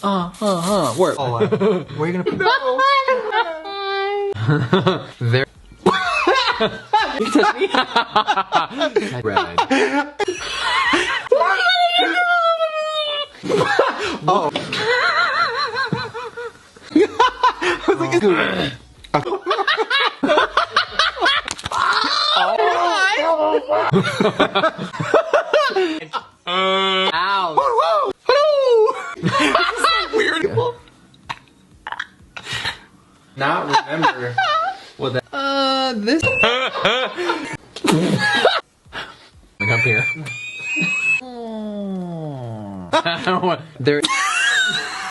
Where? Oh, where are you gonna put There. You touch me? Red. Oh. I was like, Ow. whoa, hello. This is so weird. Not remember. Well, that. This. Come up here. There.